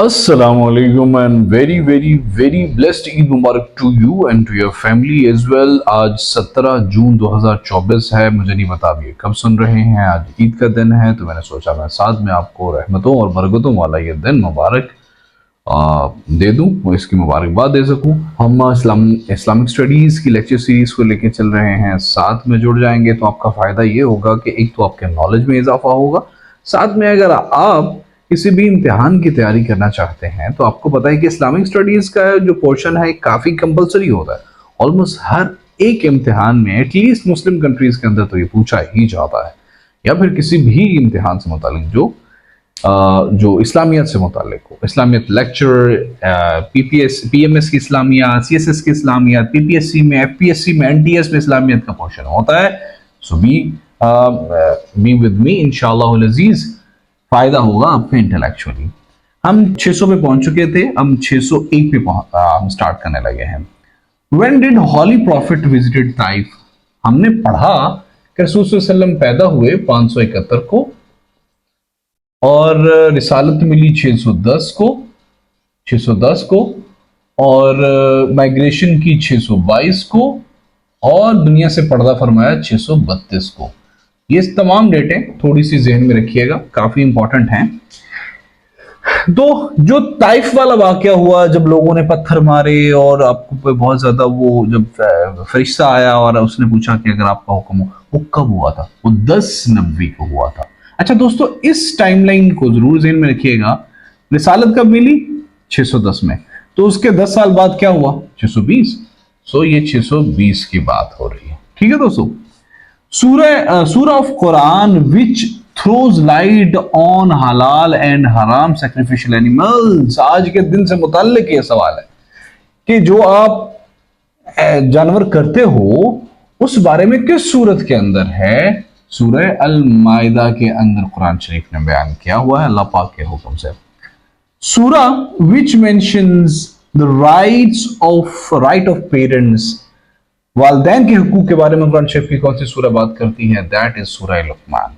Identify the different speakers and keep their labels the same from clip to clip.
Speaker 1: Assalamualaikum and very very very blessed Eid Mubarak to you and to your family as well। आज 17 जून 2024 है। मुझे नहीं पता आप ये कब सुन रहे हैं। आज ईद का दिन है तो मैंने सोचा मैं साथ में आपको रहमतों और बरकतों वाला ये दिन मुबारक दे दूं, वो इसकी मुबारकबाद दे सकूं। हम इस्लामिक स्टडीज़ की लेक्चर सीरीज़ को लेकर चल रहे हैं। साथ में जुड़ जाएंगे तो आपका फ़ायदा ये होगा कि एक तो आपके नॉलेज में इजाफा होगा, साथ में अगर आप किसी भी इम्तिहान की तैयारी करना चाहते हैं तो आपको पता है कि इस्लामिक स्टडीज़ का जो पोर्शन है काफ़ी कंपलसरी होता है। ऑलमोस्ट हर एक इम्तिहान में एटलीस्ट मुस्लिम कंट्रीज़ के अंदर तो ये पूछा ही जाता है, या फिर किसी भी इम्तिहान से मुतालिक जो इस्लामियत से मुतालिक हो। इस्लामियत लेक्चर, पीएमएस की इस्लामियत, सीएसएस की इस्लामियत, पीपीएससी में, एफपीएससी में, एनटीएस में इस्लामियत का पोर्शन होता है। सो बी विद मी इंशाअल्लाह अज़ीज़, फायदा होगा आपको इंटेलेक्चुअली। हम 600 पे पहुंच चुके थे, हम 601 पे हम स्टार्ट करने लगे हैं। When did Holy Prophet visited Taif? हमने पढ़ा कि रसूल सल्लल्लाहु अलैहि वसल्लम पैदा हुए 571 को और रिसालत मिली 610 को और माइग्रेशन की 622 को और दुनिया से पर्दा फरमाया 632 को। ये तमाम डेटें थोड़ी सी जहन में रखिएगा, काफी इंपॉर्टेंट हैं। तो जो ताइफ वाला वाकया हुआ, जब लोगों ने पत्थर मारे और आपको पे बहुत ज्यादा वो जब फरिश्ता आया और उसने पूछा कि अगर आपका हुक्म हो, वो कब हुआ था? वो 10 नबी को हुआ था। अच्छा दोस्तों, इस टाइमलाइन को जरूर जहन में रखिएगा। रिसालत कब मिली? 610 में। तो उसके 10 साल बाद क्या हुआ? 620। सो ये 620 की बात हो रही है। ठीक है दोस्तों, सूरह of Quran which throws light on हलाल एंड हराम सैक्रिफिशियल एनिमल्स। आज के दिन से मुताल्लिक ये सवाल है कि जो आप जानवर करते हो उस बारे में किस सूरत के अंदर है? सूरह अल माइदा के अंदर कुरान शरीफ ने बयान किया हुआ है अल्लाह पाक के हुक्म से। सूरह which mentions the right of parents, वालदैन के हुकूक के बारे में कुरान शरीफ की कौन सी सूरह बात करती है? दैट इज सूरह लुकमान।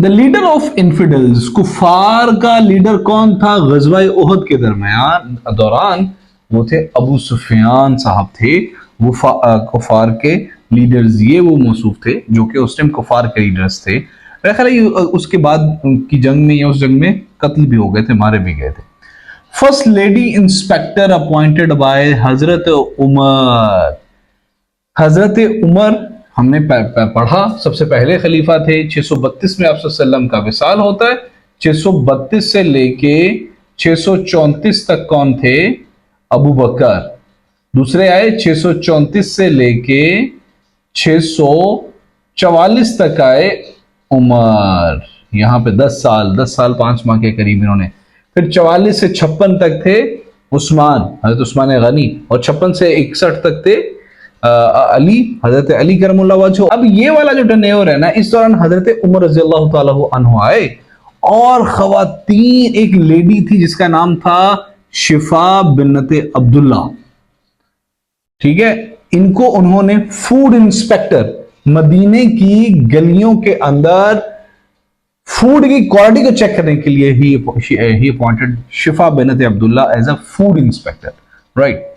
Speaker 1: द लीडर ऑफ इन्फिडल्स, कुफार का लीडर कौन था? गज़वा उहद के दौरान वो थे अबू सुफियान साहब थे। वो कुफार के लीडर्स ये वो मौसूफ थे जो कि उस टाइम कुफार के लीडर्स थे। मेरा ख्याल है उसके बाद की जंग में या उस जंग में कत्ल भी हो गए थे, मारे भी गए थे। First lady inspector appointed by हजरत उमर। हजरत उमर हमने पढ़ा सबसे पहले खलीफा थे। 632 में आप सल्लम का विसाल होता है। 632 से लेके 634 तक कौन थे? अबू बकर। दूसरे आए 634 से लेके 644 तक आए उमर। यहाँ पे 10 साल 5 माह के करीब इन्होंने। फिर 44 से 56 तक थे उस्मान, हजरत उस्मान गनी, और 56 से 61 तक थे अली, हजरत अली करमुल्लाह वजह। अब ये वाला जो टर्नओवर है ना, इस दौरान हजरत उमर रज़ियल्लाहु ताला अन्हु आए और खवातीन, एक लेडी थी जिसका नाम था शिफा बिन्नते अब्दुल्ला। ठीक है, इनको उन्होंने फूड इंस्पेक्टर, मदीने की गलियों के अंदर फूड की क्वालिटी को चेक करने के लिए ही अपॉइंटेड शिफा बिन्नत अब्दुल्ला as a food inspector, right.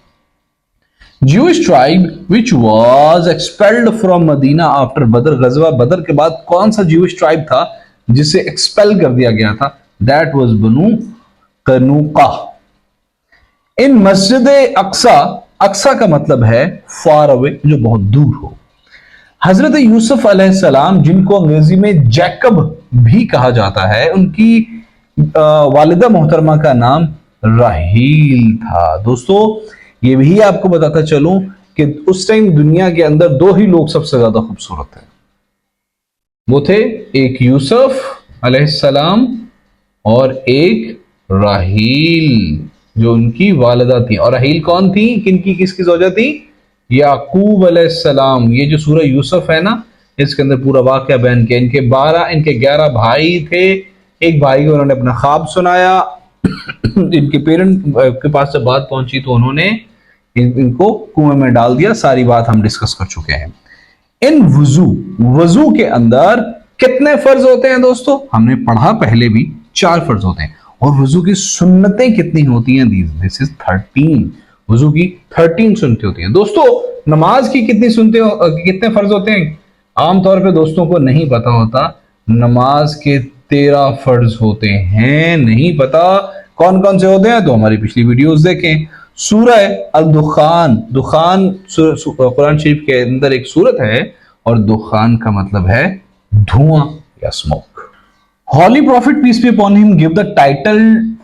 Speaker 1: Jewish tribe which was expelled from Medina after बदर, गजवा बदर के बाद कौन सा Jewish tribe था जिसे एक्सपेल कर दिया गया था? That was बनु कनुका। इन मस्जिद अक्सा, अक्सा का मतलब है फार अवे, जो बहुत दूर हो। हजरत यूसुफ अलैहिस्सलाम, जिनको अंग्रेजी में जैकब भी कहा जाता है, उनकी वालिदा मोहतरमा का नाम राहील था। दोस्तों ये भी आपको बताता चलूं कि उस टाइम दुनिया के अंदर 2 ही लोग सबसे ज्यादा खूबसूरत थे। वो थे एक यूसुफ अलैहिस्सलाम और एक राहील जो उनकी वालिदा थी। और राहील कौन थी? किनकी, किसकी ज़ौजा थी? याकूब अलैहिस्सलाम। ये जो सूरह यूसुफ है ना, इसके अंदर पूरा वाकया बयान किया। इनके 11 भाई थे। एक भाई को उन्होंने अपना ख्वाब सुनाया। इनके पेरेंट के पास जब बात पहुंची तो उन्होंने इनको कुएं में डाल दिया। सारी बात हम डिस्कस कर चुके हैं। इन वजू के अंदर कितने फर्ज होते हैं दोस्तों? हमने पढ़ा पहले भी, 4 फर्ज होते हैं। और वजू की सुन्नतें कितनी होती हैं? This is 13। वजू की 13 सुन्नतें होती हैं। दोस्तों नमाज की कितनी सुन्नतें, कितने फर्ज होते हैं? आमतौर पे दोस्तों को नहीं पता होता। नमाज के 13 फर्ज होते हैं। नहीं पता कौन कौन से होते हैं? तो हमारी पिछली वीडियोस देखें। सूरह अल दुखान, दुखान कुरान शरीफ के अंदर एक सूरत है और दुखान का मतलब है धुआं या smoke. Holy prophet peace be upon him give the title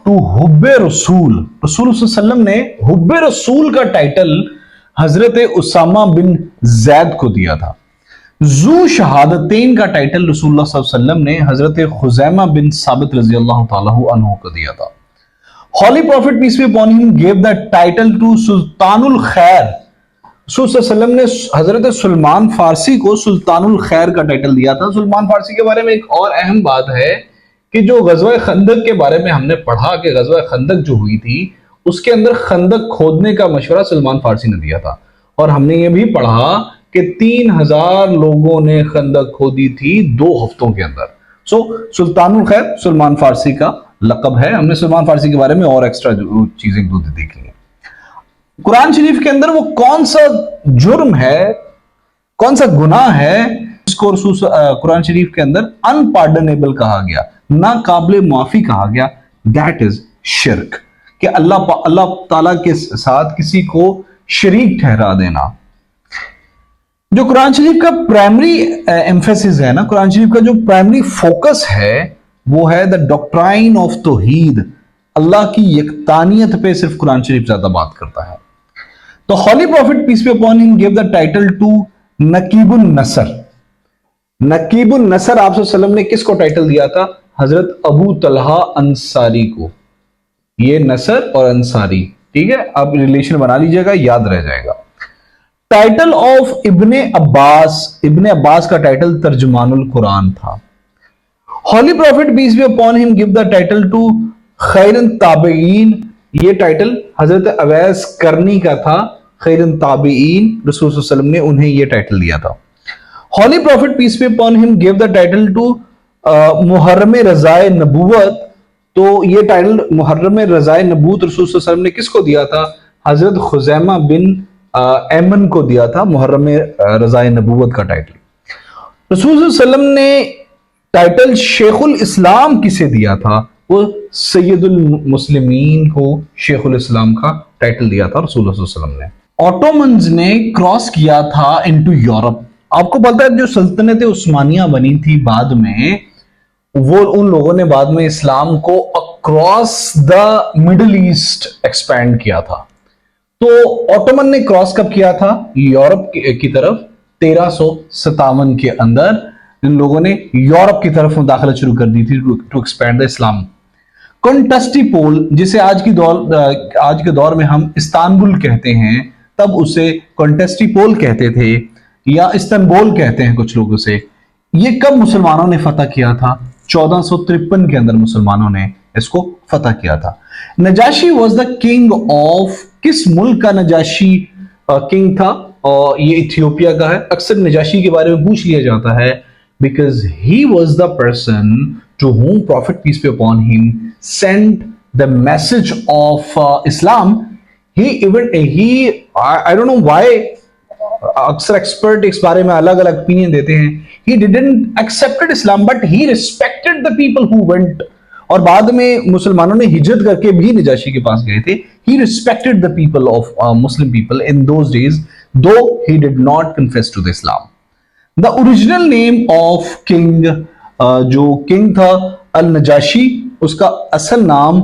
Speaker 1: to हुब्बे रसूल। रसूल सल्लम ने हुब्बे रसूल का टाइटल हजरत उसामा बिन जैद को दिया था। जू शहादतेन का टाइटल रसूलुल्लाह सल्लल्लाहु अलैहि वसल्लम ने हजरत खुजैमा बिन साबित रजी अल्लाह तआला अन्हु को दिया था। Holy prophet peace be upon him give the title to सुल्तानुल खैर। रसूल सल्लम ने हजरत सलमान फारसी को सुल्तानुल खैर का टाइटल दिया था। सलमान फारसी के बारे में एक और अहम बात है कि जो गजवा खंदक के बारे में हमने पढ़ा कि गजवा खंदक जो हुई थी उसके अंदर खंदक खोदने का मशवरा सलमान फारसी ने दिया था। और हमने ये भी पढ़ा कि 3000 लोगों ने खंदक खोदी थी 2 हफ्तों के अंदर। सो सुल्तानुल खैर सलमान फारसी का लकब है। हमने सलमान फारसी के बारे में और एक्स्ट्रा चीजें दो देख ली। कुरान शरीफ के अंदर वो कौन सा जुर्म है, कौन सा गुनाह है जिसको कुरान शरीफ के अंदर अनपार्डनेबल कहा गया, ना काबिल माफी कहा गया? दैट इज शिर्क, कि अल्लाह ताला के साथ किसी को शरीक ठहरा देना। जो कुरान शरीफ का प्राइमरी एम्फेसिस है ना, कुरान शरीफ का जो प्राइमरी फोकस है वो है द डॉक्ट्राइन ऑफ तौहीद। अल्लाह की यकतानियत पे सिर्फ कुरान शरीफ ज्यादा बात करता है। तो holy prophet peace be upon him give the title to नकीबुन नसर। नकीबुन नसर आप सल्लम ने किसको टाइटल दिया था? हजरत अबू तलहा अंसारी को। ये नसर और अंसारी, ठीक है, आप रिलेशन बना लीजिएगा, याद रह जाएगा। टाइटल ऑफ इब्ने अब्बास, इब्ने अब्बास का टाइटल तर्जुमानुल कुरान था। Holy prophet peace be upon him give the title to खैरन ताबईन। ये टाइटल हजरत अवैस करनी का था। खैरन ताबईन, रसूल सल्लल्लाहु अलैहि वसल्लम ने उन्हें यह टाइटल दिया था। Holy prophet peace be upon him give the title to मुहर्रम रज़ाए नबूवत। तो ये टाइटल मुहर्रम रज़ाए नबूवत रसूल सल्लल्लाहु अलैहि वसल्लम ने किसको दिया था? हजरत खुजैमा बिन ऐमन को दिया था मुहर्रम रज़ाए नबूवत का टाइटल। रसूल सल्लल्लाहु अलैहि वसल्लम ने टाइटल शेखुल इस्लाम किसे दिया था? वो सैयदुल मुस्लिमीन को शेखुल इस्लाम का टाइटल दिया था रसूल सल्लल्लाहु अलैहि वसल्लम ने। ऑटोमन्स ने क्रॉस किया था इनटू यूरोप। आपको पता है जो सल्तनत उस्मानिया बनी थी बाद में, वो उन लोगों ने बाद में इस्लाम को across the middle east expand किया था। तो ऑटोमन ने क्रॉस कब किया था? यूरोप की तरफ 1357 के अंदर इन लोगों ने यूरोप की तरफ मुदाखलत शुरू कर दी थी टू एक्सपैंड द इस्लाम। कॉन्टेस्टिपोल, जिसे आज के दौर में हम इस्तांबुल कहते हैं, तब उसे कॉन्टेस्टिपोल कहते थे या इस्तांबुल कहते हैं कुछ लोग उसे। ये कब मुसलमानों ने फतह किया था? 1453 के अंदर मुसलमानों ने इसको फतह किया था। Najashi was the king of, किस मुल्क का नजाशी किंग था? और ये इथियोपिया का है। अक्सर नजाशी के बारे में पूछ लिया जाता है because he was the person to whom Prophet peace be upon him sent the message of Islam. I don't know why अक्सर एक्सपर्ट इस बारे में अलग अलग ओपिनियन देते हैं। He didn't accepted Islam but he respected the people who went. और बाद में मुसलमानों ने हिजरत करके भी नजाशी के पास गए थे। He respected the people of Muslim people in those days, though he did not confess to the Islam. The original name of king, जो किंग था अल नजाशी, उसका असल नाम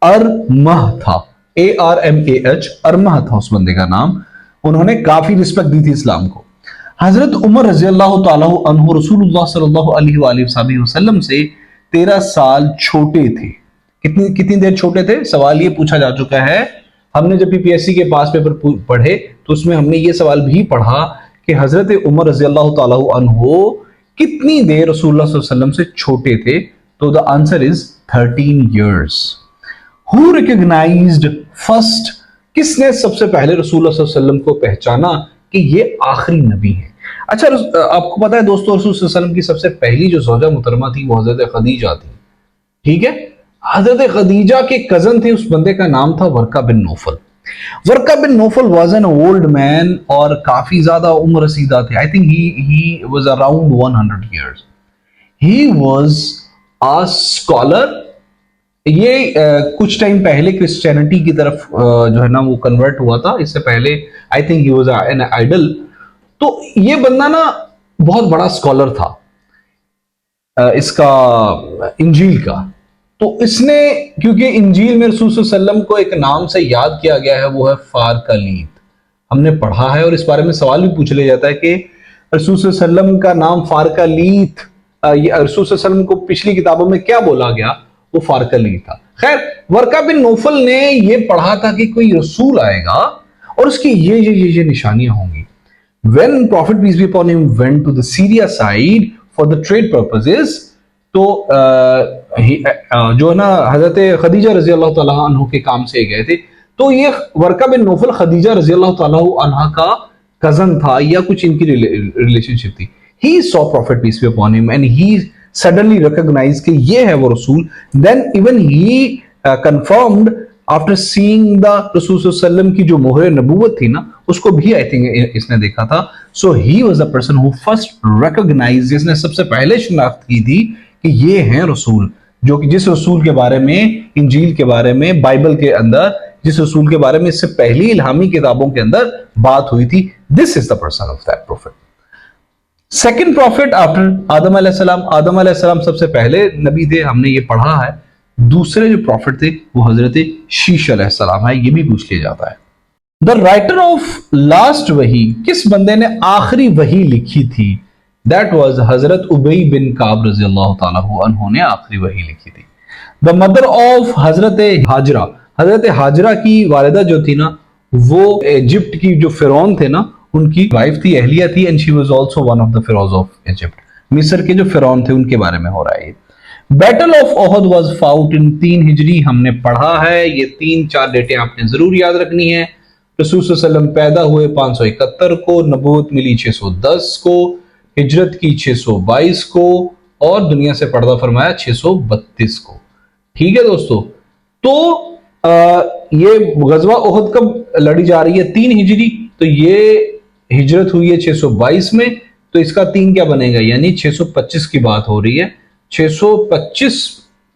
Speaker 1: अरमह था। ARMAH, अरमह था उस बंदे का नाम। उन्होंने काफी रिस्पेक्ट दी थी इस्लाम को। हजरत उमर रजी अल्लाह तआला अन्हु रसूलुल्लाह सल्लल्लाहु अलैहि वसल्लम से 13 साल छोटे थे। कितनी देर छोटे थे? सवाल ये पूछा जा चुका है। हमने जब PPSC के पास पेपर पढ़े तो उसमें हमने ये सवाल भी पढ़ा कि हजरत उमर रजी अल्लाह तआला अन्हु कितनी देर रसूलुल्लाह सल्लल्लाहु अलैहि वसल्लम से छोटे थे? तो the answer is 13 years. Who recognised first, किसने सबसे पहले रसूलुल्लाह सल्लल्लाहु अलैहि वसल्लम को पहचाना कि ये आखिरी नबी है? अच्छा, आपको पता है दोस्तों, रसूल सल्लल्लाहु अलैहि वसल्लम की सबसे पहली जो ज़ौजा मुहतरमा थी वो हजरत खदीजा थी, ठीक है। हजरत खदीजा के कजन थे, उस बंदे का नाम था वर्का बिन नौफल। वर्का बिन नौफल वाज एन ओल्ड मैन और काफी ज्यादा उम्र रसीदा थे। I think he was around 100 years। He was a scholar. ये कुछ टाइम पहले क्रिश्चियनिटी की तरफ जो है ना वो कन्वर्ट हुआ था। इससे पहले I think he was an idol. तो ये बंदा ना बहुत बड़ा स्कॉलर था इसका इंजील का। तो इसने, क्योंकि इंजील में रसूल सल्लल्लाहु अलैहि वसल्लम को एक नाम से याद किया गया है, वो है फारकलीत। हमने पढ़ा है और इस बारे में सवाल भी पूछ लिया जाता है कि रसूल सल्लल्लाहु अलैहि वसल्लम का नाम फारकलीत, ये रसूल सल्लल्लाहु अलैहि वसल्लम को पिछली किताबों में क्या बोला गया, वो फारकलीत था। खैर, वर्का बिन नौफल ने ये पढ़ा था कि कोई रसूल आएगा और उसकी ये निशानियां होंगी। When Prophet peace be upon him went to the Syria side for the trade purposes, तो जो है ना हजरत खदीजा रजी अल्लाह तआला अन्हा के काम से गए थे। तो ये वर्का बिन नौफल खदीजा रजी अल्लाह तआला अन्हा का कजन था या कुछ इनकी रिलेशनशिप थी। He saw Prophet peace be upon him and he suddenly recognized कि ये है वो रसूल। Then even he confirmed after seeing the रसूल सल्लल्लाहु अलैहि वसल्लम की जो मोहर नबूवत थी ना, उसको भी आई थिंक इसने देखा था। So he was the person who first recognize, जिसने सबसे पहले शिनाख्त की थी कि ये हैं रसूल, जो कि जिस रसूल के बारे में, इंजील के बारे में, बाइबल के अंदर जिस रसूल के बारे में इससे पहली इल्हामी किताबों के अंदर बात हुई थी, this is the person of that prophet. Second prophet after आदम अलैहिस्सलाम, आदम अलैहिस्सलाम सबसे पहले नबी थे, हमने ये पढ़ा है। दूसरे जो प्रॉफिट थे वो हजरत शीश अलैहिस्सलाम है, ये भी पूछ लिया जाता है। द राइटर ऑफ लास्ट वही, किस बंदे ने आखिरी वही लिखी थी? दैट वाज हजरत उबई बिन काब रजी अल्लाह ताला अन्हु ने आखिरी वही लिखी थी। द मदर ऑफ हजरत हाजरा, हजरत हाजरा की वालिदा जो थी ना, वो इजिप्ट की जो फिरौन थे ना, उनकी वाइफ थी, अहलिया थी, and she was also one of the pharaohs of Egypt. मिस्र के जो फिरौन थे उनके बारे में हो रहा है ये। बैटल ऑफ ओहद वाज फाउट इन 3 हिजरी, हमने पढ़ा है। ये 3-4 डेटें आपने जरूर याद रखनी है। रसूल सल्लल्लाहु अलैहि वसल्लम पैदा हुए 571 को, नबूवत मिली 610 को, हिजरत की 622 को, और दुनिया से पर्दा फरमाया 632 को। ठीक है दोस्तों, तो ये गजवा ओहद कब लड़ी जा रही है? 3 हिजरी। तो ये हिजरत हुई है 622 में, तो इसका 3 क्या बनेगा? यानी 625 की बात हो रही है। 625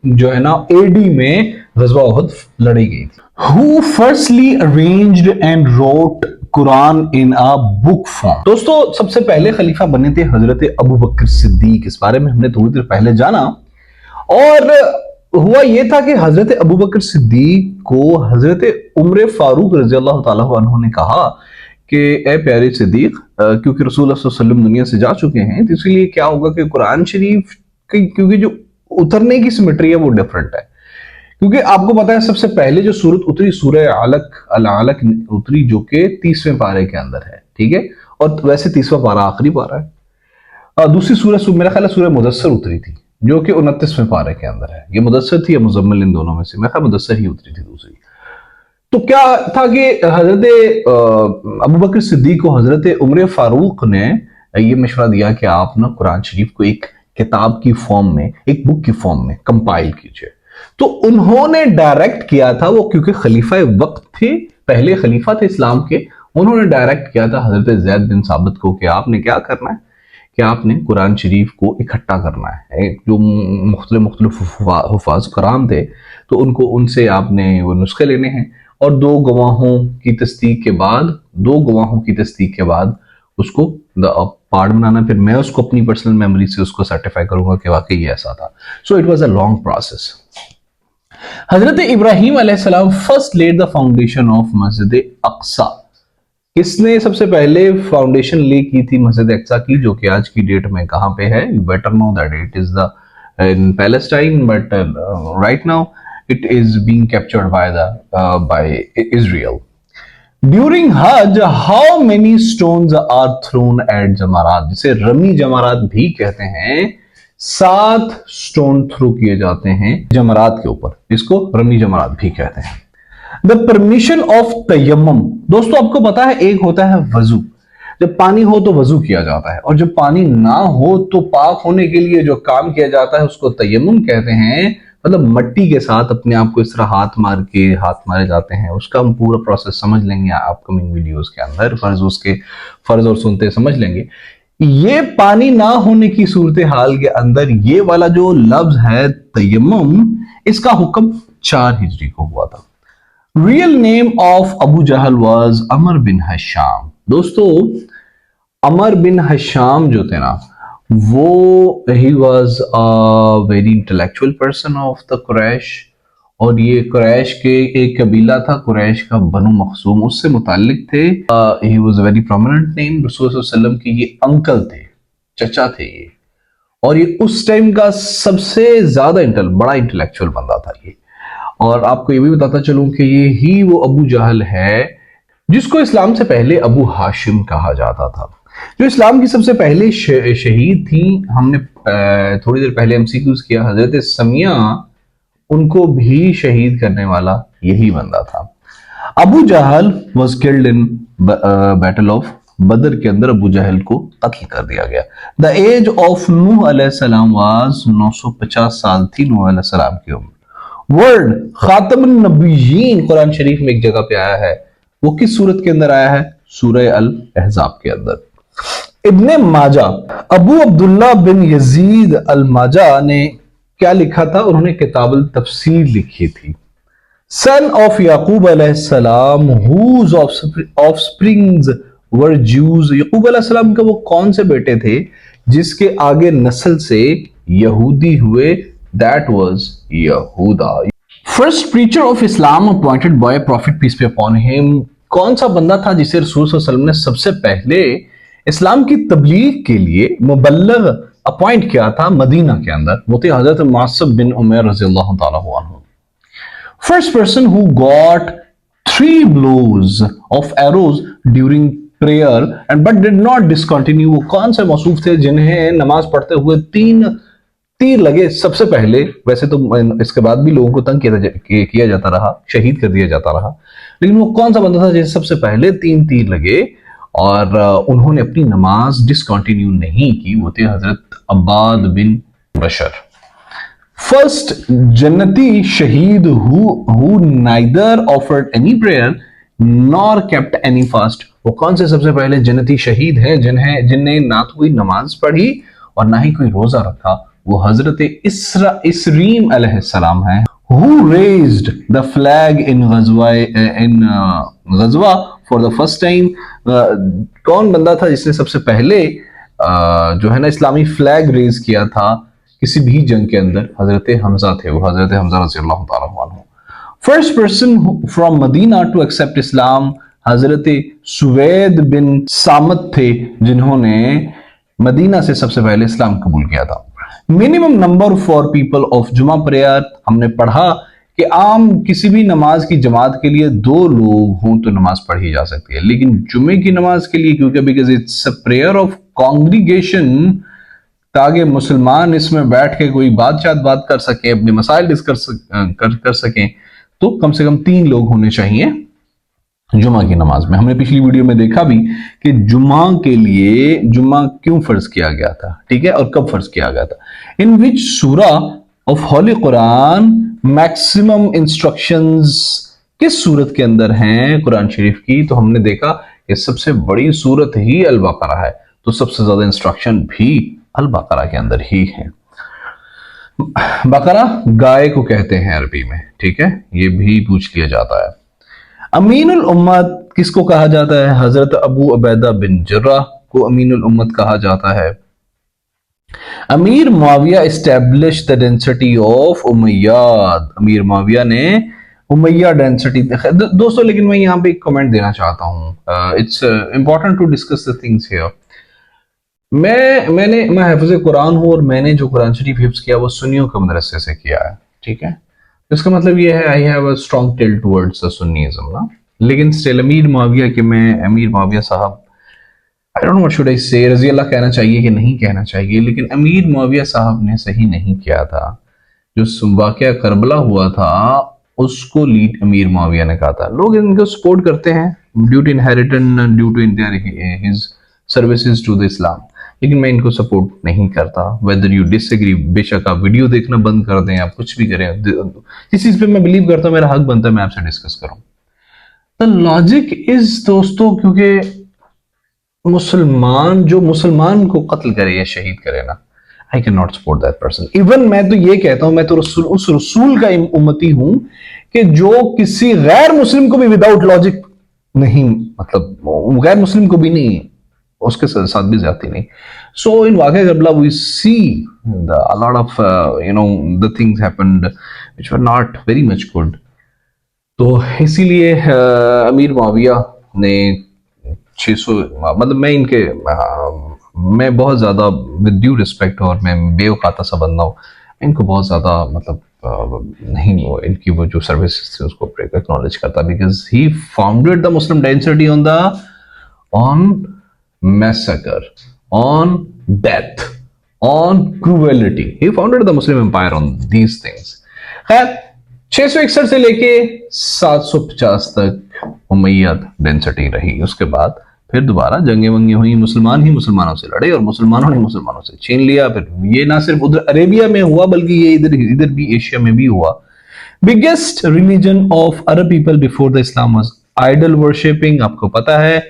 Speaker 1: जो है ना एडी में गजवा ओहद लड़ी गई थी। Who firstly arranged and wrote Quran in a book form? दोस्तों, सबसे पहले खलीफा बने थे हजरत अबू बकर सिद्दीक। इस बारे में हमने थोड़ी देर पहले जाना, और हुआ यह था कि हजरत अबू बकर सिद्दीक को हजरत उमर फारूक रजी अल्लाह ताला अन्हु ने कहा कि ए प्यारे सिद्दीक, क्योंकि रसूल सल्लल्लाहु अलैहि वसल्लम दुनिया से जा चुके हैं, तो इसलिए क्या होगा कि कुरान शरीफ क्योंकि जो उतरने की सिमेट्री है वो डिफरेंट है। क्योंकि आपको पता है सबसे पहले जो सूरत उतरी सूरह अलक उतरी, जो कि 30वें पारे के अंदर है। ठीक है, और वैसे 30वां पारा आखिरी पारा है। दूसरी सूरह मेरा ख्याल सूरह मुदस्सर उतरी थी, जो कि 29वें पारे के अंदर है। ये मुदस्सर थी या मुजम्मिल, इन दोनों में से मेरा ख्याल मुदस्सर ही उतरी थी दूसरी। तो क्या था कि हजरत अबू बकर सिद्दीक को हजरत उमर फारूक ने ये मशवरा दिया कि आप ना कुरान शरीफ को एक किताब की फॉर्म में, एक बुक की फॉर्म में कंपाइल कीजिए। तो उन्होंने डायरेक्ट किया था, वो क्योंकि खलीफा वक्त थे, पहले खलीफा थे इस्लाम के, उन्होंने डायरेक्ट किया था हजरत ज़ैद बिन साबित को कि आपने क्या करना है कि आपने कुरान शरीफ को इकट्ठा करना है। जो मुख्तलिफ हुफ़ाज़ कराम थे, तो उनसे आपने वो नुस्खे लेने हैं, और 2 गवाहों की तस्दीक के बाद उसको पार्ट बनाना। फिर मैं उसको अपनी पर्सनल मेमोरी से उसको सर्टिफाई करूंगा कि वाकई ये ऐसा था। So it was a long process. हजरत इब्राहिम अलैहिस्सलाम first laid the foundation of मस्जिद अक्सा। किसने सबसे पहले फाउंडेशन ले की थी मस्जिद अक्सा की, जो कि आज की डेट में कहां पे है? You better know that it is the in Palestine, but right now it is being captured by Israel. During Hajj, how many stones are thrown at Jamarat? जिसे रमी जमारात भी कहते हैं। 7 स्टोन थ्रो किए जाते हैं जमारात के ऊपर, इसको रमी जमारात भी कहते हैं। द परमिशन ऑफ तयम्मुम, दोस्तों आपको पता है एक होता है वजू, जब पानी हो तो वजू किया जाता है, और जब पानी ना हो तो पाक होने के लिए जो काम किया जाता है उसको तयम्मुम कहते हैं। मतलब मट्टी के साथ अपने आप को इस तरह हाथ मारे जाते हैं, उसका हम पूरा प्रोसेस समझ लेंगे अपकमिंग वीडियोस के अंदर, फर्ज और सुनते समझ लेंगे। ये पानी ना होने की सूरत हाल के अंदर ये वाला जो लफ्ज है तयम्मुम, इसका हुक्म 4 हिजरी को हुआ था। Real name of Abu Jahl was Amr bin Hisham. दोस्तों, अमर बिन हशाम जो थे ना, वो ही was a very intellectual person of the Quraysh, और ये कुरैश के एक कबीला था, कुरैश का बनु मखसूम, उससे मुताल्लिक थे। He was very prominent name, रसूल सल्लल्लाहु अलैहि वसल्लम के ये अंकल थे, चचा थे ये, और ये उस टाइम का सबसे ज्यादा बड़ा इंटेलेक्चुअल बंदा था ये। और आपको ये भी बताता चलूं कि ये ही वो अबू जहल है जिसको इस्लाम से पहले अबू हाशिम कहा जाता था, जो इस्लाम की सबसे पहले शहीद थी। हमने थोड़ी देर पहले एमसीक्यूज किया, हजरत समिया, उनको भी शहीद करने वाला यही बंदा था। अबू जहल was killed in battle of बदर के अंदर अबू जहल को कत्ल कर दिया गया। द एज ऑफ नूह अलैहिस्सलाम वाज 950 साल थी नूह अलैहिस्सलाम की उम्र। वर्ड खातमुन नबिय्यीन कुरान शरीफ में एक जगह पे आया है, वो किस सूरत के अंदर आया है? सूरह अल अहज़ाब के अंदर। इब्ने माजा, अबू अब्दुल्ला बिन यजीद अल माजा ने क्या लिखा था? उन्होंने किताबुल तफसीर लिखी थी। सन ऑफ याकूब अलैहिस्सलाम हुज ऑफस्प्रिंग्स वर ज्यूज। याकूब अलैहिस्सलाम के वो कौन से बेटे थे जिसके आगे नस्ल से यहूदी हुए? दैट वाज यहूदा। First preacher of Islam appointed by prophet peace be upon him. कौन सा बंदा था जिसे रसूल सल्लल्लाहु अलैहि वसल्लम ने सबसे पहले इस्लाम की तबलीग के लिए मुबल्लिग अपॉइंट किया था मदीना के अंदर? वो थे हजरत मासब बिन उमैर रज़ियल्लाहु ताला अन्हु। First person who got 3 blows of arrows during prayer and but did not discontinue, वो कौन से मौसूफ थे जिन्हें नमाज पढ़ते हुए 3 तीर लगे सबसे पहले? वैसे तो इसके बाद भी लोगों को तंग किया जाता रहा, शहीद कर दिया जाता रहा, लेकिन वो कौन सा बंदा था जिसे सबसे पहले 3 तीर लगे और उन्होंने अपनी नमाज डिसकंटिन्यू नहीं की? वो थे हजरत अब्बाद बिन बशर। फर्स्ट जन्नती शहीद who neither offered any prayer nor kept any fast, वो कौन से सबसे पहले जन्नती शहीद हैं जिनने ना तो कोई नमाज पढ़ी और ना ही कोई रोजा रखा? वो हजरत इसरीम अलैहिस्सलाम है। Who raised the flag in गजवा for the first time? कौन बंदा था जिसने सबसे पहले जो है ना इस्लामी फ्लैग रेज किया था किसी भी जंग के अंदर? हजरत हमजा थे, वो हजरत हमजा रज़ियल्लाहु ताला अन्हु। First person from Medina to accept Islam, हजरत सुवैद बिन सामत थे जिन्होंने मदीना से सबसे पहले इस्लाम कबूल किया था। Minimum number for people of जुमा प्रेयर, हमने पढ़ा कि आम किसी भी नमाज की जमात के लिए 2 लोग हों तो नमाज पढ़ी जा सकती है, लेकिन जुमे की नमाज के लिए क्योंकि because it's a prayer of congregation, ताकि मुसलमान इसमें बैठ के कोई बात कर सके, अपने मसाइल डिस्कस कर सकें, तो कम से कम 3 लोग होने चाहिए जुमा की नमाज में। हमने पिछली वीडियो में देखा भी कि जुमा के लिए जुमा क्यों फर्ज किया गया था, ठीक है, और कब फर्ज किया गया था। इन विच सूरा of holy Quran maximum instructions, किस सूरत के अंदर हैं कुरान शरीफ की? तो हमने देखा कि सबसे बड़ी सूरत ही अल बकरा है, तो सबसे ज्यादा इंस्ट्रक्शन भी अल बकरा के अंदर ही है। बकरा गाय को कहते हैं अरबी में, ठीक है, ये भी पूछ लिया जाता है। अमीनुल उम्मत किसको कहा जाता है? हजरत अबू उबैदा बिन जर्राह को अमीनुल उम्मत कहा जाता है। अमीर मुआविया establish the dynasty of Umayyad, अमीर मुआविया ने उमैया डेंसिटी। दोस्तों, लेकिन मैं यहाँ पे एक कमेंट देना चाहता हूँ, it's important to discuss the things here. मैं हाफिज़ कुरान हूँ और मैंने जो कुरान शरीफ हिफ्ज़ किया वो सुन्नियों के मदरसे से किया है, ठीक है, इसका मतलब ये है I have a strong tilt towards the Sunnism ना। लेकिन स्टिल अमीर मुआविया साहब, I don't know what should I say, रजी अल्लाह कहना चाहिए कि नहीं कहना चाहिए, लेकिन अमीर मुआविया साहब ने सही नहीं किया था। जो वाकया करबला हुआ था उसको लीड अमीर मुआविया ने कहा था। लोग इनको सपोर्ट करते हैं due to inheritance, due to his services to the Islam, लेकिन मैं इनको सपोर्ट नहीं करता। वेदर यू डिसएग्री, बेशक आप वीडियो देखना बंद कर दें, आप कुछ भी करें, इस चीज पे मैं बिलीव करता हूं, मेरा हक बनता है मैं आपसे डिस्कस करूं। द लॉजिक इज दोस्तों, क्योंकि मुसलमान को कत्ल करे या शहीद करे ना, I can not support that person. Even मैं तो ये कहता हूं, मैं तो उस रसूल का उम्मती हूं कि जो किसी गैर मुस्लिम को भी विदाउट लॉजिक नहीं, मतलब गैर मुस्लिम को भी नहीं, उसके साथ भी जाती नहीं। सो इन वाक़या Karbala we see a lot of the things happened which were not very much good। तो इसीलिए अमीर मुआविया ने 600, मतलब मैं इनके मैं बहुत ज़्यादा विद ड्यू रिस्पेक्ट, और मैं बेवकाता सा बंदा हूँ, इनको बहुत ज़्यादा मतलब नहीं, वो इनकी वो जो सर्विस थी उसको एक्नॉलेज करता, because he founded the Muslim density on massacre, on death, on cruelty. He founded the Muslim empire on these things. खैर 661 से लेके 750 तक उमैयद डेंसिटी रही। उसके बाद फिर दोबारा जंगे वंगे हुई, मुसलमान ही मुसलमानों से लड़े और मुसलमानों ने मुसलमानों से छीन लिया। फिर ये ना सिर्फ उधर अरेबिया में हुआ, बल्कि ये इधर भी एशिया में भी हुआ। Biggest religion of Arab people before the Islam was idol worshipping. आपको पता है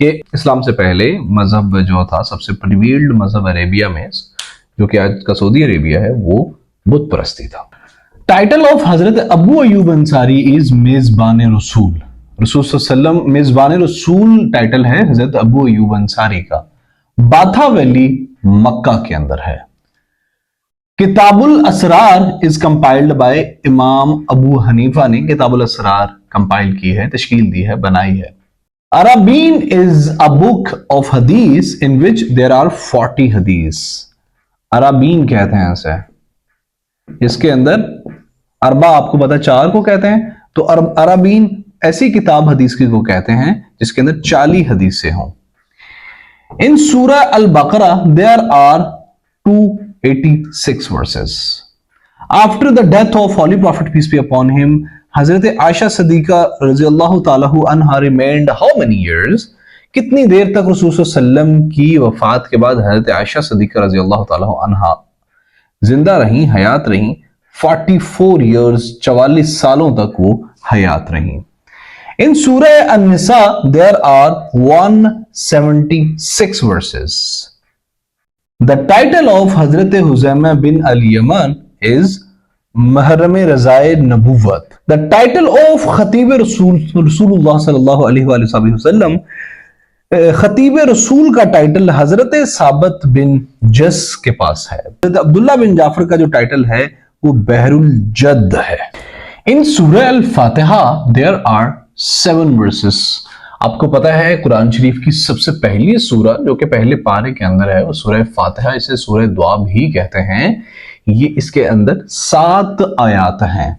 Speaker 1: कि इस्लाम से पहले मजहब जो था, सबसे प्रिवील्ड मजहब अरेबिया में, जो कि आज का सऊदी अरेबिया है, वो बुत परस्ती था। Title of Hazrat Abu Ayub Ansari is मेजबान रसूल। रसूल सल्लल्लाहु अलैहि वसल्लम मेजबान रसूल टाइटल है हजरत अबू अयूब अंसारी का। बाथा वैली मक्का के अंदर है। किताबुल असरार इज कंपाइल्ड बाय इमाम अबू हनीफा ने किताबुल असरार कंपाइल की है, तश्कील दी है, बनाई है। Arabeen is a book of hadith in which there are 40 hadith। अराबीन कहते हैं इसे, इसके अंदर अरबा आपको पता 4 को कहते हैं, तो अराबीन ऐसी किताब हदीस की को कहते हैं जिसके अंदर 40 हदीसें हों। इन सूरह अल बकरा there are 286 verses. After the death of holy prophet peace be upon him, हजरत आयशा सदीका रज़ी अल्लाह ताला अन्हा रिमेन्ड हाउ मेनी इयर्स, कितनी देर तक रसूल सल्लम की वफात के बाद हजरत आयशा सदीका रज़ी अल्लाह ताला अन्हा जिंदा रही, हयात रही। 44 इयर्स, 44 सालों तक वो हयात रही। इन सूरह अन-निसा there are 176 verses. The title of हजरत हुज़ैमा बिन अल यमन इज महरम रज़ाए नबुव्वत। द टाइटल ऑफ खतीब रसूलुल्लाह सल्लल्लाहु अलैहि वसल्लम, खतीब रसूल का टाइटल हजरत साबत बिन जस के पास है। अब्दुल्ला बिन जाफर का जो टाइटल है वो बहरुल जद है। इन सूरह अल फातिहा देयर आर 7 वर्सेस। आपको पता है कुरान शरीफ की सबसे पहली सूरा जो कि पहले पारे के अंदर है वो सूरह फातिहा, इसे सूरह दुआ भी कहते हैं। ये इसके अंदर 7 आयात हैं।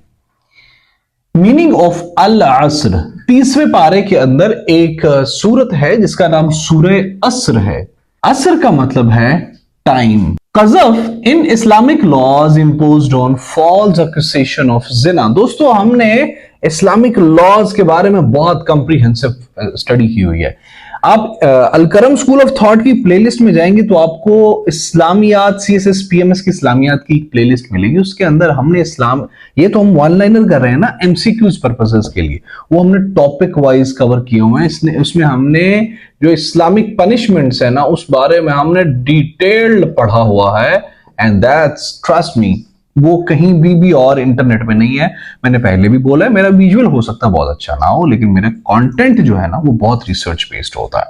Speaker 1: मीनिंग ऑफ अल असर, 30वें पारे के अंदर एक सूरत है जिसका नाम सूरह असर है। असर का मतलब है टाइम। कज़फ in Islamic laws imposed on false accusation of जिना। दोस्तों हमने इस्लामिक लॉज के बारे में बहुत कंप्रीहेंसिव स्टडी की हुई है। आप अलकरम स्कूल ऑफ थॉट की प्लेलिस्ट में जाएंगे तो आपको इस्लामियात CSS PMS की इस्लामियात की प्लेलिस्ट मिलेगी। उसके अंदर हमने इस्लाम, ये तो हम वन लाइनर कर रहे हैं ना MCQs पर्पसेस के लिए, वो हमने टॉपिक वाइज कवर किए हुए हैं। उसमें हमने जो इस्लामिक पनिशमेंट्स है ना उस बारे में हमने डिटेल्ड पढ़ा हुआ है। एंड दैट्स, ट्रस्ट मी, वो कहीं भी और इंटरनेट में नहीं है। मैंने पहले भी बोला है, मेरा विजुअल हो सकता है बहुत अच्छा ना हो, लेकिन मेरा कंटेंट जो है ना वो बहुत रिसर्च बेस्ड होता है।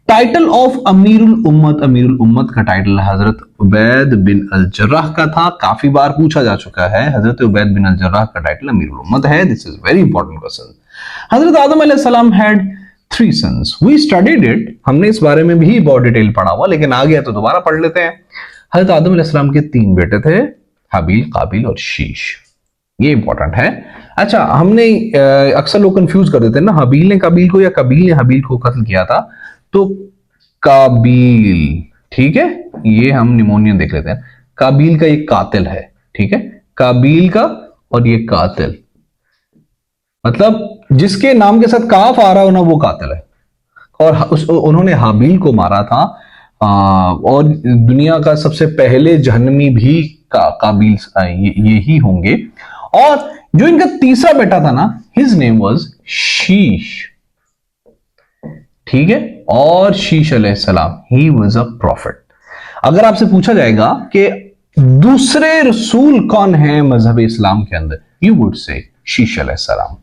Speaker 1: टाइटल ऑफ अमीरुल उम्मत का टाइटल हजरत उबैद बिन अल जर्राह का था। काफी बार पूछा जा चुका है, हजरत उबैद बिन अल जर्राह का टाइटल अमीरुल उम्मत है। This is very important question. हजरत आदम अलैहिस्सलाम had 3 sons। We studied it, हमने इस बारे में भी बहुत डिटेल पढ़ा हुआ, लेकिन आ गया तो दोबारा पढ़ लेते हैं। हजरत आदम अलैहिस्सलाम के 3 बेटे थे, हाबिल, काबिल और शीश। ये इंपॉर्टेंट है। अच्छा, हमने अक्सर लोग कंफ्यूज कर देते हैं ना, हाबिल ने काबिल को या काबिल ने हाबिल को कत्ल किया था। तो काबिल, ठीक है, ये हम निमोनियन देख लेते हैं। काबिल का ये कातिल है, ठीक है, काबिल का, और ये कातिल, मतलब जिसके नाम के साथ काफ आ रहा हो ना वो कातिल है। और उन्होंने हाबिल को मारा था और दुनिया का सबसे पहले जहन्नमी भी काबिल ये ही होंगे। और जो इनका तीसरा बेटा था ना, हिज नेम वाज शीश, ठीक है। और शीश अलैहिस्सलाम ही वाज अ प्रॉफिट। अगर आपसे पूछा जाएगा कि दूसरे रसूल कौन है मजहब इस्लाम के अंदर, यू वुड से शीश अलैहिस्सलाम।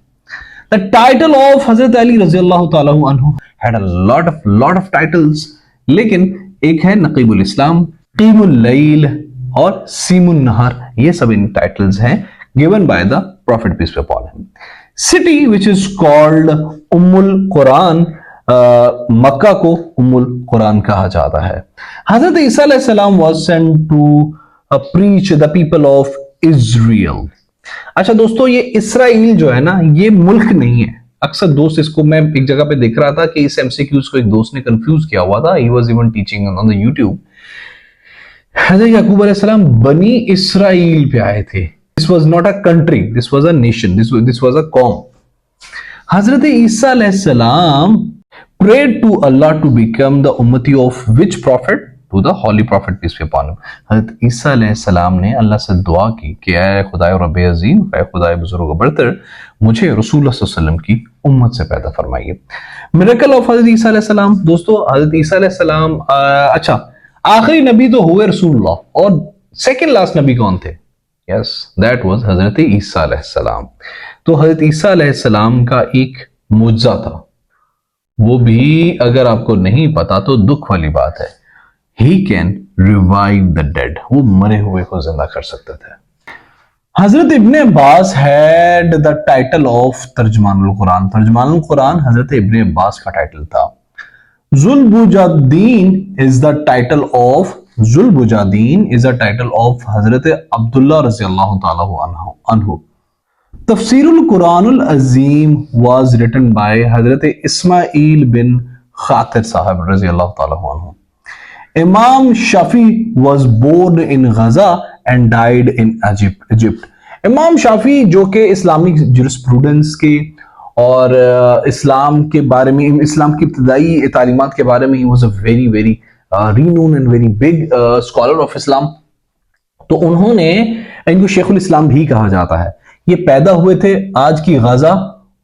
Speaker 1: द टाइटल ऑफ हजरत अली रज़ियल्लाहु ताला अन्हु had a lot of titles, लेकिन एक है नकीबुल इस्लाम, कीमुल लैल और सीमुन नहर, ये सब इन टाइटल्स हैं given by the prophet peace be upon him. City which is called उम्मुल कुरान, मक्का को उम्मुल कुरान कहा जाता है। हजरत ईसा अलैहिस्सलाम was sent to preach the people of Israel. अच्छा दोस्तों, ये इसराइल जो है ना, ये मुल्क नहीं है। अक्सर दोस्त, इसको मैं एक जगह पे देख रहा था कि इस एमसीक्यूज को एक दोस्त ने कंफ्यूज किया हुआ था, he was even teaching on the YouTube. हजरत याकूब अलैहिस्सलाम बनी इसराइल पे आए थे। This was not a country, this was a nation, this was a कौम। हजरत ईसा अलैहिस्सलाम prayed to Allah to become the ummati of which prophet? To the holy prophet peace be upon him. हजरत ईसा अलैहिस्सलाम ने अल्लाह से दुआ की कि ऐ खुदाए रब्बे अज़ीम, ऐ खुदाए बुजुर्ग बरतर, मुझे रसूल सल्लल्लाहु अलैहि वसल्लम की उम्मत से पैदा फरमाइए। मिरेकल ऑफ हजरत ईसा अलैहिस्सलाम। दोस्तों, हजरत ईसा अलैहिस्सलाम अच्छा आखिरी नबी तो हुए रसूलुल्लाह, और सेकंड लास्ट नबी कौन थे? यस, दैट वाज हजरत ईसा अलैहिस्सलाम। तो हजरत ईसा अलैहिस्सलाम का एक मुअज्जा था, वो भी अगर आपको नहीं पता तो दुख वाली बात है। He can revive the dead, वो मरे हुए को जिंदा कर सकते थे। हजरत इब्ने अब्बास हैड द टाइटल ऑफ तर्जमानुल कुरान। तर्जमानुल कुरान हजरत इब्ने अब्बास का टाइटल था। जुलबुजादीन इज द टाइटल ऑफ हजरत अब्दुल्ला रज़ियल्लाहु ताला अन्हु। तफसीरुल कुरानुल अजीम was written by हजरत इस्माइल बिन खातिर साहब रज़ियल्लाहु ताला अन्हु। इमाम Shafi was born in Gaza and died in Egypt। इमाम शाफी जो कि इस्लामिक जुरिस्प्रूडेंस के और इस्लाम के बारे में, इस्लाम की इब्तिदाई तालीमात के बारे में, was a very renowned and very big scholar of Islam। तो उन्होंने, इनको शेखुल इस्लाम भी कहा जाता है। ये पैदा हुए थे आज की गाजा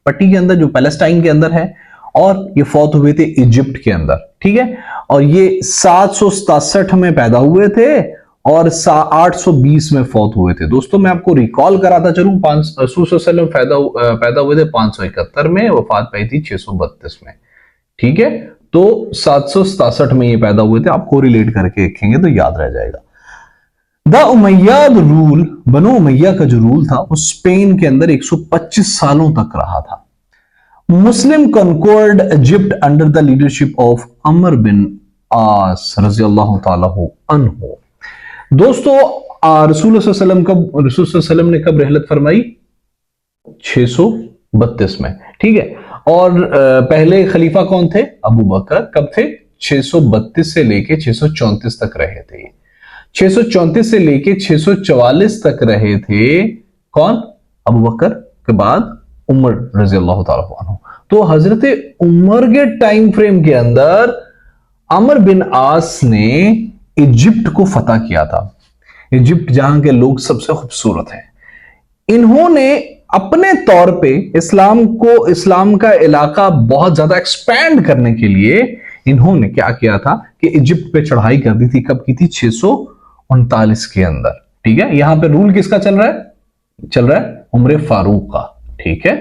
Speaker 1: पट्टी के अंदर जो पैलेस्टाइन के अंदर है, और ये फौत हुए थे इजिप्ट के अंदर, ठीक है। और ये 767 में पैदा हुए थे और 820 में फौत हुए थे। दोस्तों, मैं आपको रिकॉल कराता चलूं, रसूल पैदा हुए थे 571 में, वफात पाई थी 632 में, ठीक है। तो 767 में ये पैदा हुए थे, आपको रिलेट करके देखेंगे तो याद रह जाएगा। द उमैयाद रूल, बनो उमैया का जो रूल था वो स्पेन के अंदर 125 सालों तक रहा था। Muslim conquered Egypt under the leadership of अमर बिन आस रज़ियल्लाहु ताला अन्हु। दोस्तों, रसूल सल्लल्लाहु अलैहि वसल्लम ने कब रहलत फरमाई? 632 में, ठीक है। और पहले खलीफा कौन थे? अबू बकर। कब थे? 632 से लेके 634 तक रहे थे। 634 से लेके 644 तक रहे थे कौन? अबू बकर के बाद उमर रज़ियल्लाहु ताला अन्हु। तो हजरत उमर के टाइम फ्रेम के अंदर अमर बिन आस ने इजिप्ट को फतह किया था। इजिप्ट जहां के लोग सबसे खूबसूरत हैं। इन्होंने अपने तौर पे इस्लाम का इलाका बहुत ज्यादा एक्सपैंड करने के लिए इन्होंने क्या किया था कि इजिप्ट पे चढ़ाई कर दी थी। कब की थी? 639 के अंदर, ठीक है। यहां पे रूल किसका चल रहा है? चल रहा है उमर फारूक का, ठीक है।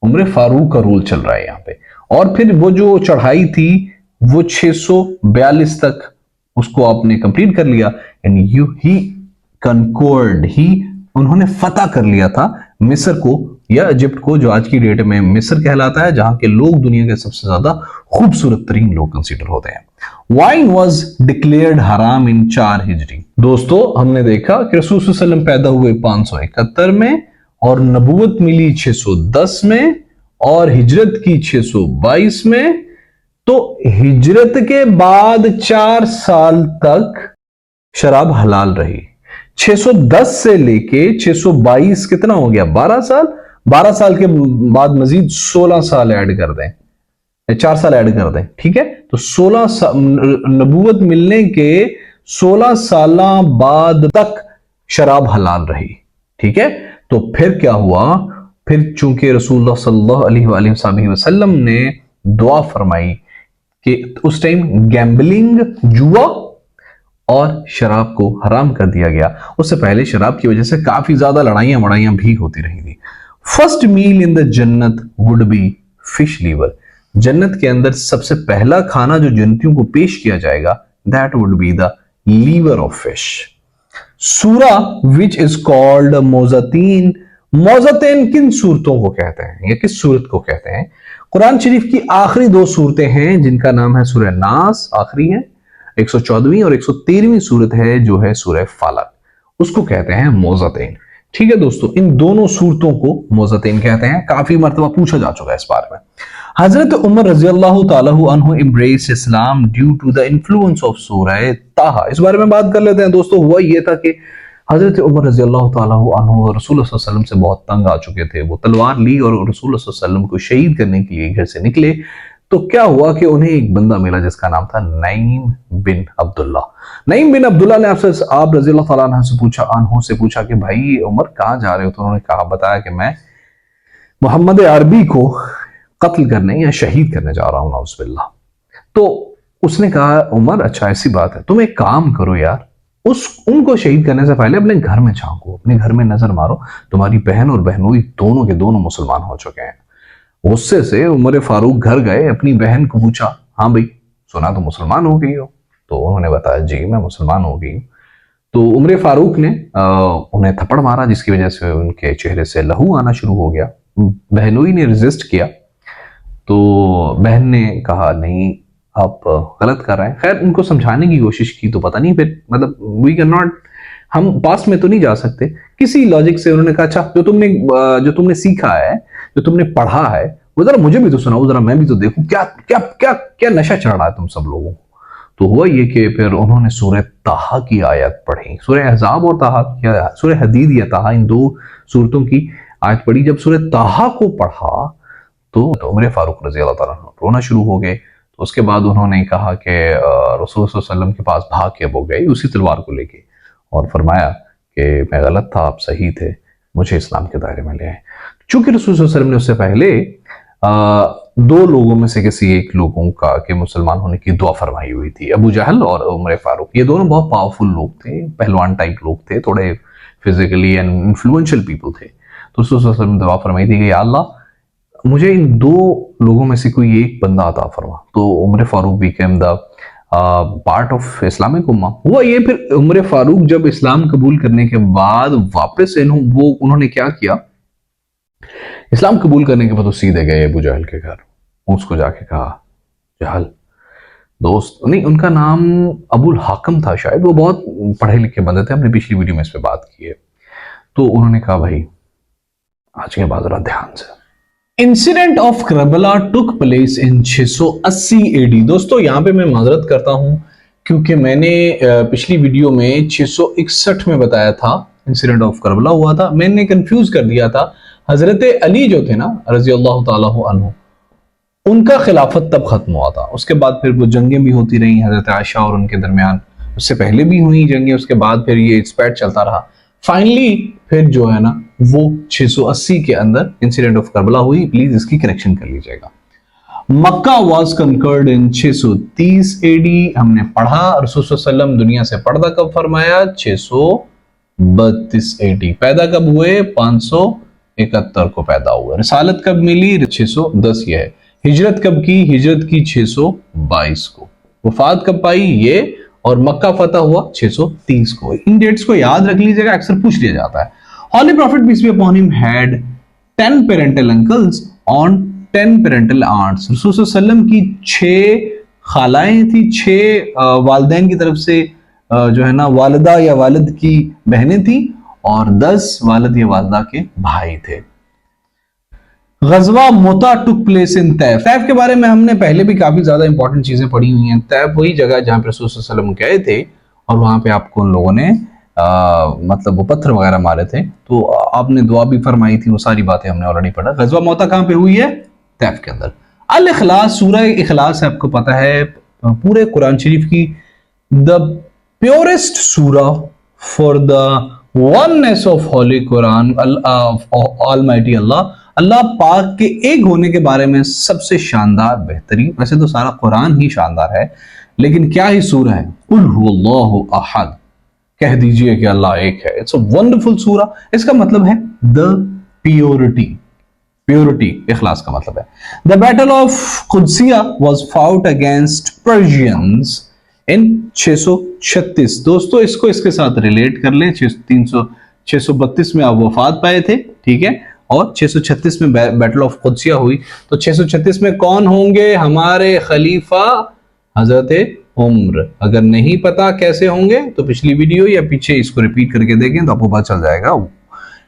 Speaker 1: उमर फारूक का रूल चल रहा है यहां पे। और फिर वो जो चढ़ाई थी वो 642 तक उसको आपने कंप्लीट कर लिया। एंड ही कंकोर्ड, उन्होंने फतह कर लिया था मिस्र को या इजिप्ट को, जो आज की डेट में मिस्र कहलाता है, जहां के लोग दुनिया के सबसे ज्यादा खूबसूरत तरीन लोग कंसीडर होते हैं। वाइन वॉज डिक्लेयर्ड हराम इन 4 हिजरी। दोस्तों, हमने देखा कि रसूल सल्लल्लाहु अलैहि वसल्लम पैदा हुए 571 में और नबूवत मिली 610 में और हिजरत की 622 में। तो हिजरत के बाद 4 साल तक शराब हलाल रही। 610 से लेके 622 कितना हो गया? 12 साल। 12 साल के बाद मजीद 16 साल ऐड कर दें, 4 साल ऐड कर दें, ठीक है, तो 16 नबूवत मिलने के 16 साल बाद तक शराब हलाल रही, ठीक है। तो फिर क्या हुआ, फिर चूंकि रसूलुल्लाह सल्लल्लाहु अलैहि वसल्लम ने दुआ फरमाई कि उस टाइम गैम्बलिंग, जुआ और शराब को हराम कर दिया गया। उससे पहले शराब की वजह से काफी ज्यादा लड़ाइयां भी होती रही थी। फर्स्ट मील इन द जन्नत वुड बी फिश लीवर। जन्नत के अंदर सबसे पहला खाना जो जन्नतियों को पेश किया जाएगा, that would be the liver of fish. सूरा विच इज कॉल्ड मोजातीन। मोजातीन किन सूरतों को कहते हैं या किस सूरत को कहते हैं? कुरान शरीफ की आखिरी 2 सूरतें हैं जिनका नाम है सूरह नास, आखिरी है 114वीं, और 113वीं सूरत है जो है सूरह फालक, उसको कहते हैं मोजातीन। ठीक है दोस्तों, इन दोनों सूरतों को मोजातीन कहते हैं। काफी मर्तबा पूछा जा चुका है इस बारे में। हजरत उमर रजी अल्लाह ताला अन्हु embrace Islam due to the influence of सूरह ताहा। इस बारे में बात कर लेते हैं दोस्तों। हुआ ये था कि हजरत उमर रजी अल्लाह ताला अन्हु रसूल सल्लल्लाहु अलैहि वसल्लम से बहुत तंग आ चुके थे। वो तलवार ली और रसूल सल्लल्लाहु अलैहि वसल्लम को शहीद करने के लिए घर से निकले। तो क्या हुआ कि उन्हें एक बंदा मिला जिसका नाम था नईम बिन अब्दुल्ला। नईम बिन अब्दुल्ला ने आपसे आप रजी अल्लाह ताला अन्हु से पूछा कि भाई उमर कहाँ जा रहे हो? तो उन्होंने कहा, बताया कि मैं मोहम्मद अरबी को कत्ल करने या शहीद करने जा रहा हूं, नाउज़ुबिल्लाह। तो उसने कहा, उमर अच्छा ऐसी बात है, तुम एक काम करो यार, उनको शहीद करने से पहले अपने घर में झांको, अपने घर में नजर मारो, तुम्हारी बहन और बहनोई दोनों के दोनों मुसलमान हो चुके हैं। गुस्से से उमर फारूक घर गए, अपनी बहन को पूछा, हाँ भाई सुना तो मुसलमान हो गई हो? तो उन्होंने बताया, जी मैं मुसलमान हो गई हूँ। तो उमर फारूक ने उन्हें थप्पड़ मारा, जिसकी वजह से उनके चेहरे से लहू आना शुरू हो गया। बहनोई ने रेजिस्ट किया, तो बहन ने कहा, नहीं आप गलत कर रहे हैं। खैर उनको समझाने की कोशिश की, तो पता नहीं फिर मतलब वी कैन नॉट, हम पास में तो नहीं जा सकते, किसी लॉजिक से उन्होंने कहा, अच्छा जो तुमने सीखा है, जो तुमने पढ़ा है, वो जरा मुझे भी तो सुनाओ, जरा मैं भी तो देखूं क्या क्या क्या क्या नशा चढ़ रहा है तुम सब लोगों को। तो हुआ ये कि फिर उन्होंने सूरह ताहा की आयत पढ़ी। सूरह अहज़ाब और ताहा या सूरह हदीद या ताहा, इन 2 सूरतों की आयत पढ़ी। जब सूरह ताहा को पढ़ा तो उमर फारूक रजी अल्लाह ताला रोना शुरू हो गए। तो उसके बाद उन्होंने कहा कि रसूल सल्लल्लाहु अलैहि वसल्लम के पास भाग के वो गए उसी तलवार को लेके, और फरमाया कि मैं गलत था, आप सही थे, मुझे इस्लाम के दायरे में ले आए। चूंकि रसूल सल्लल्लाहु अलैहि वसल्लम ने उससे पहले 2 लोगों में से किसी एक लोगों का के मुसलमान होने की दुआ फरमाई हुई थी, अबू जहल और उमर फारूक। ये दोनों बहुत पावरफुल लोग थे, पहलवान टाइप लोग थे, थोड़े फिजिकली एंड इन्फ्लुएंशियल पीपल थे। तो रसूल सल्लल्लाहु अलैहि वसल्लम ने दुआ फरमाई थी कि या अल्लाह मुझे इन 2 लोगों में से कोई एक बंदा अता फरमा। तो उमर फारूक became the part of Islamic उम्मा। हुआ ये, फिर उमर फारूक जब इस्लाम कबूल करने के बाद वापस उन्होंने क्या किया, इस्लाम कबूल करने के बाद तो सीधे गए अबू जहल के घर। उसको जाके कहा, जहल दोस्त, नहीं उनका नाम अबुल हाकम था शायद, वो बहुत पढ़े लिखे बंदे थे, हमने पिछली वीडियो में इस पे बात की है। तो उन्होंने कहा, भाई आज के बाद जरा ध्यान से, incident of Karbala took place in 680 AD. दोस्तों यहां पे मैं माजरत करता हूं क्योंकि मैंने पिछली वीडियो में 661 में बताया था इंसिडेंट ऑफ करबला हुआ था, मैंने कंफ्यूज कर दिया था। हजरत अली जो थे ना रजी अल्लाह ताला अन्हु, उनका खिलाफत तब खत्म हुआ था। उसके बाद फिर वो जंगें भी होती रही हजरत आयशा और उनके दरमियान, उससे पहले भी हुई जंगें, उसके बाद फिर ये स्पैट चलता रहा। फाइनली फिर जो है ना वो 680 के अंदर इंसिडेंट ऑफ करबला हुई। प्लीज इसकी करेक्शन कर लीजिएगा। मक्का वाज कंकर्ड इन 630 एडी। हमने पढ़ा रसूल सल्लल्लाहु अलैहि वसल्लम दुनिया से पर्दा कब फरमाया? 632 एडी। पैदा कब हुए? 571 को पैदा हुए। रिसालत कब मिली? 610 ये है। हिजरत कब की? हिजरत की 622 को। वफात कब पाई? ये। और मक्का फतह हुआ 630 को। इन डेट्स को याद रख लीजिएगा, अक्सर पूछ लिया जाता है। Holy Prophet peace be upon him had 10 parental uncles on 10 parental aunts। रसूल सल्लल्लाहु अलैहि वसल्लम की 6 खालाएं थी, 6 वालिदैन की तरफ से जो है ना वालिदा या वालिद की बहनें थी, और 10 वालिद या वालिदा के भाई थे। गजवा मोता टुक प्लेस इन तैफ। तैफ के बारे में हमने पहले भी काफी ज्यादा इंपॉर्टेंट चीजें पढ़ी हुई हैं। तैफ वही जगह जहां पे रसूल सल्लल्लाहु अलैहि वसल्लम गए थे और वहां पे आपको उन लोगों ने मतलब वो पत्थर वगैरह मारे थे, तो आपने दुआ भी फरमाई थी, वो सारी बातें हमने ऑलरेडी पढ़ा। गजवा मोता कहां पे हुई है? तैफ के अंदर। अल इखलास, सूरह इखलास है, आपको पता है पूरे कुरान शरीफ की द प्योरेस्ट सूरह for the oneness of holy Quran, almighty अल्लाह, अल्लाह पाक के एक होने के बारे में सबसे शानदार बेहतरीन, वैसे तो सारा कुरान ही शानदार है, लेकिन क्या ही सूरह है, कुल हुवल्लाहु अहद, कह दीजिए कि अल्लाह एक है। इट्स अ वंडरफुल सूरह। इसका मतलब है द प्योरिटी, प्योरिटी इखलास का मतलब है। द बैटल ऑफ कुदसिया was fought against Persians in 636। दोस्तों इसको इसके साथ रिलेट कर लें, 632 में आप वफात पाए थे, ठीक है, और 636 में बैटल ऑफ कुदसिया हुई। तो 636 में कौन होंगे हमारे खलीफा? हजरत उम्र। अगर नहीं पता कैसे होंगे तो पिछली वीडियो या पीछे इसको रिपीट करके देखें तो आपको पता चल जाएगा।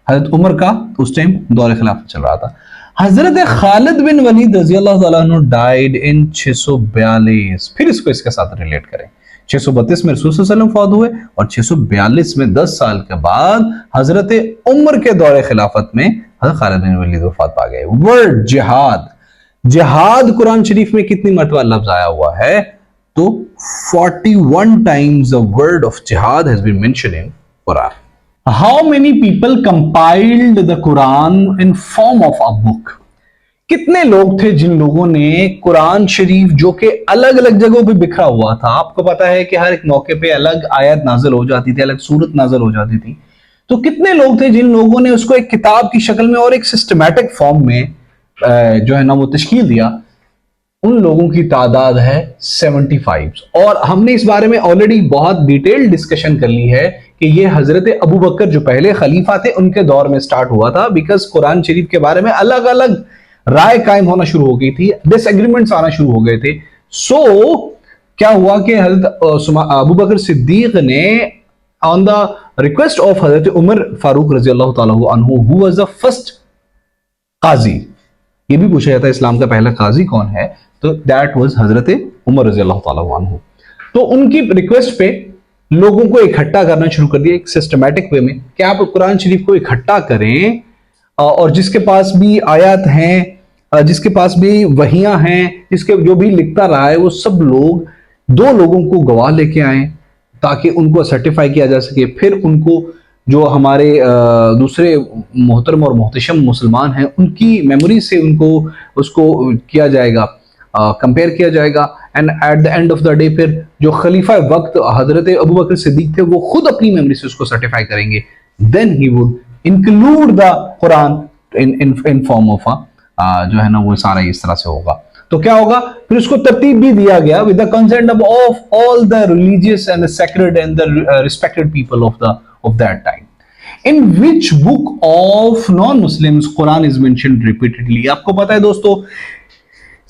Speaker 1: हजरत उमर का उस टाइम दौर खिलाफत चल रहा था। हजरत खालिद बिन वलीद रजी अल्लाह तआला अन्हु डाइड इन 642। फिर इसको इसके साथ रिलेट करें, 632 में रसूल सल्लल्लाहु अलैहि वसल्लम फौत हुए और 642 में 10 साल के बाद हजरत उमर के दौरे खिलाफत में हजरत खालिद बिन वलीद वफात पा गए। वर्ड जिहाद, जिहाद कुरान शरीफ में कितनी मरतबा लफ्ज आया हुआ है? तो 41 times the word of jihad has been mentioned in Quran. How many people compiled the Quran in form of a book? कितने लोग थे जिन लोगों ने कुरान शरीफ, जो कि अलग अलग जगहों पे बिखरा हुआ था, आपको पता है कि हर एक मौके पे अलग आयत नाजिल हो जाती थी, अलग सूरत नाजिल हो जाती थी, तो कितने लोग थे जिन लोगों ने उसको एक किताब की शक्ल में और एक सिस्टमैटिक फॉर्म में जो है ना वो तश्कील दिया? उन लोगों की तादाद है 75। और हमने इस बारे में ऑलरेडी बहुत डिटेल डिस्कशन कर ली है कि ये हजरत अबू बकर जो पहले खलीफा थे उनके दौर में स्टार्ट हुआ था, बिकॉज कुरान शरीफ के बारे में अलग अलग राय कायम होना शुरू हो गई थी, डिसएग्रीमेंट्स आना शुरू हो गए थे। क्या हुआ कि हजरत अबू बकर सिद्दीक ने ऑन द रिक्वेस्ट ऑफ हजरत उमर फारूक रजी अल्लाह तआला अन्हु, हु वाज द फर्स्ट काजी, ये भी पूछा जाता है इस्लाम का पहला काजी कौन है, तो दैट वाज हजरत उमर रजी अल्लाह तआला अन्हु। तो उनकी रिक्वेस्ट पे लोगों को इकट्ठा करना शुरू कर दिया एक सिस्टमैटिक वे में कि आप कुरान शरीफ को इकट्ठा करें और जिसके पास भी आयत हैं, जिसके पास भी वहियां हैं, जिसके जो भी लिखता रहा है, वो सब लोग 2 लोगों को गवाह लेके आए ताकि उनको सर्टिफाई किया जा सके। फिर उनको जो हमारे दूसरे मोहतरम और मोहतशम मुसलमान हैं उनकी मेमोरी से उनको उसको किया जाएगा, कंपेयर किया जाएगा, and at the end of the day फिर जो खलीफा वक्त हजरत अबू बकर सिद्दीक थे वो खुद अपनी मेमोरी से उसको सर्टिफाई करेंगे। Then he would include the Quran in form of जो है ना वो सारा इस तरह से होगा। तो क्या होगा फिर उसको तरतीब भी दिया गया with the consent of all the religious and the sacred and the respected people of that time. In which book of non-Muslims Quran is mentioned repeatedly? आपको पता है दोस्तों,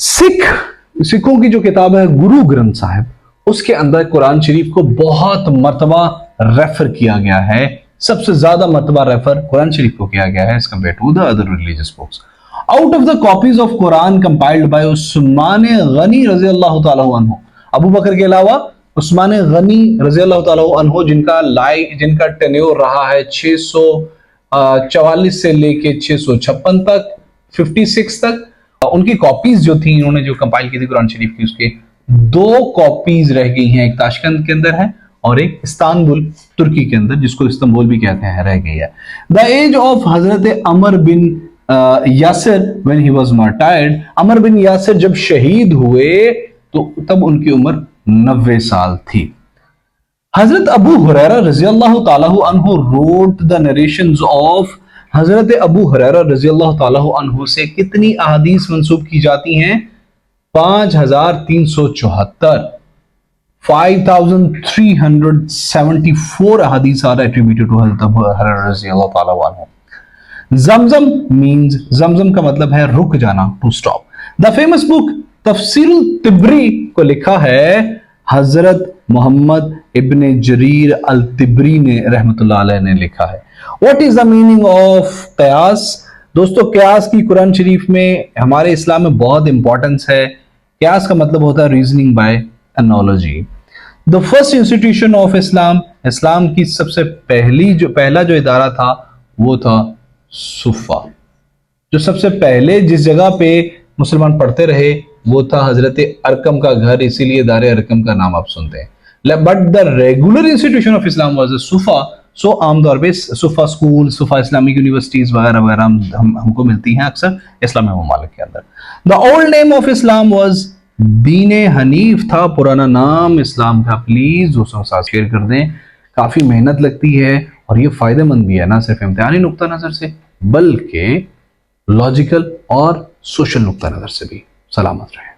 Speaker 1: सिखों की जो किताब है गुरु ग्रंथ साहिब, उसके अंदर कुरान शरीफ को बहुत मर्तबा रेफर किया गया है। सबसे ज्यादा मर्तबा रेफर कुरान शरीफ को किया गया है as compare to the other religious books. Out of the copies of Quran compiled by उस्मान गनी रजी अल्लाह तआला अन्हु, अबू बकर के अलावा उस्मान गनी रजी अल्लाह तआला अन्हु जिनका टेन्योर रहा है 644 से लेके 656 तक, 56 तक, उनकी कॉपीज जो थी इन्होंने जो कंपाइल की थी कुरान शरीफ की, उसके 2 कॉपीज रह गई हैं, एक ताशकंद के अंदर है और एक इस्तांबुल तुर्की के अंदर, जिसको इस्तांबुल भी कहते हैं, रह गई है। The age of Hazrat Amar bin Yasir when he was मार्टायर्ड, अमर बिन यासिर जब शहीद हुए तो तब उनकी उम्र 90 साल थी। हजरत अबू हुरैरा रजी अल्लाह तआला अन्हु रोट द नरेशंस ऑफ, हजरत अबू हुरैरा रजी अल्लाह तआला अन्हु से कितनी अहादीस मंसूब की जाती हैं? 5374, 5374 अहादीस आर एट्रिब्यूटेड टू हजरत अबू हुरैरा रजी अल्लाह तआला अन्हु। जमजम मीन्स, जमजम का मतलब है रुक जाना, to stop. The famous book तफसीरुल तिब्री को लिखा है हजरत मोहम्मद इब्ने जरीर अल तिब्री ने रहमतुल्लाह अलैह ने लिखा है। What is the meaning of कयास? दोस्तों कयास की कुरान शरीफ में हमारे इस्लाम में बहुत इंपॉर्टेंस है। कयास का मतलब होता है reasoning by analogy. The first institution of Islam, इस्लाम की सबसे पहला जो इदारा था वो था सुफा। जो सबसे पहले जिस जगह पे मुसलमान पढ़ते रहे वो था हजरत अरकम का घर, इसीलिए दार अरकम का नाम आप सुनते हैं। But the regular institution of Islam was सुफा। सो आमतौर पे सुफा स्कूल, सुफा इस्लामिक यूनिवर्सिटीज वगैरह वगैरह हमको मिलती हैं अक्सर इस्लामी ममालिक के अंदर। The old name of Islam was दीन हनीफ था पुराना नाम इस्लाम का। प्लीज दोस्तों के साथ शेयर कर दें, काफी मेहनत लगती है और ये फायदेमंद भी है, ना सिर्फ इम्तिहानी नुक्ता नजर से बल्कि लॉजिकल और सोशल नुक्ता नजर से भी। सलामत रहे।